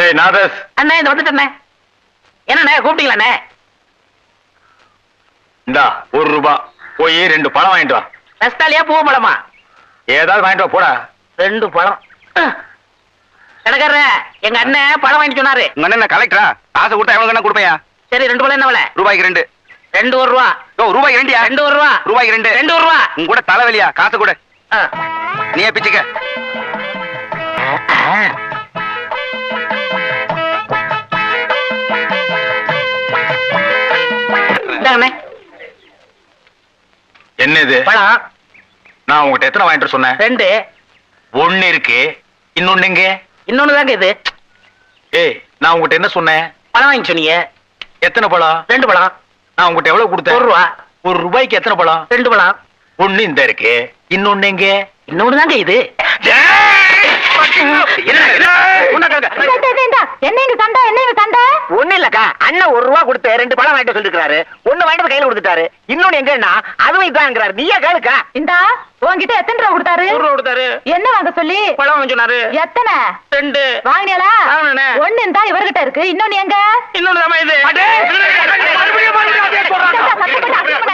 ஏய் நாதஸ், அண்ணே இந்த வந்துட்டண்ணே. என்னண்ணே கூப்பிட்டீங்களாண்ணே? இந்தா ₹1 போய் 2 பழம் வாங்கிட்டு வா. ரஸ்தாலியா பூ பழமா? ஏதாவது வாங்கிட்டு வா போடா. 2 பழம். கடைக்காரர எங்க அண்ணன் பழம் வாங்கிட்டு சொன்னாரு. உங்க அண்ணன் கலெக்டரா? காசு கொடுத்தா எவ்வளவு கொடுப்பையா? சரி 2 பழம் என்ன விலை? ரூபாய்க்கு 2. 2 ₹1. ஓ ரூபாய்க்கு 2யா? 2 ₹1. ரூபாய்க்கு 2. 2 ₹1. உங்க கூட தலைவலியா? காசு கொடு. நீயே பிச்சுக்க. என்ன இது பழம்? நான் உங்ககிட்ட எத்தனை வாங்கிட்டு சொன்னேன்? 2. 1 இருக்கு, இன்னொன்னு எங்க? இன்னொன்னு தாங்க இது. ஏய் நான் உங்ககிட்ட என்ன சொன்னேன்? பழம் வாங்கி சொன்னீங்க. எத்தனை பழம்? 2 பழம். நான் உங்ககிட்ட எவ்வளவு கொடுத்தேன்? ₹1. ₹1 எத்தனை பழம்? 2 பழம். 1 இந்த இருக்கு, இன்னொன்னு எங்க? இன்னொன்னு தாங்க இது. ஒண்ணு இல்லக்கா, அண்ணன் ₹1 கொடுத்து 2 பழம் வாங்கிட்டு சொல்லிருக்காரு. 1 வாங்கிட்டு கையில கொடுத்துட்டாரு. இன்னொன்னு எங்கன்னா அதுவும் இதாங்கிறாரு. நீயே கேளுக்கா. இந்தா உன்கிட்ட எத்தனை ரூபா கொடுத்தாரு? ₹1 கொடுத்தாரு. என்ன வாங்க சொல்லி? பழம் வாங்க சொன்னாரு. எத்தனை? 2. வாங்கினியாலா? வாங்கினேன். 1 இந்தா இவர்கிட்ட இருக்கு, இன்னொன்னு எங்க? இன்னொன்னு தான் இது.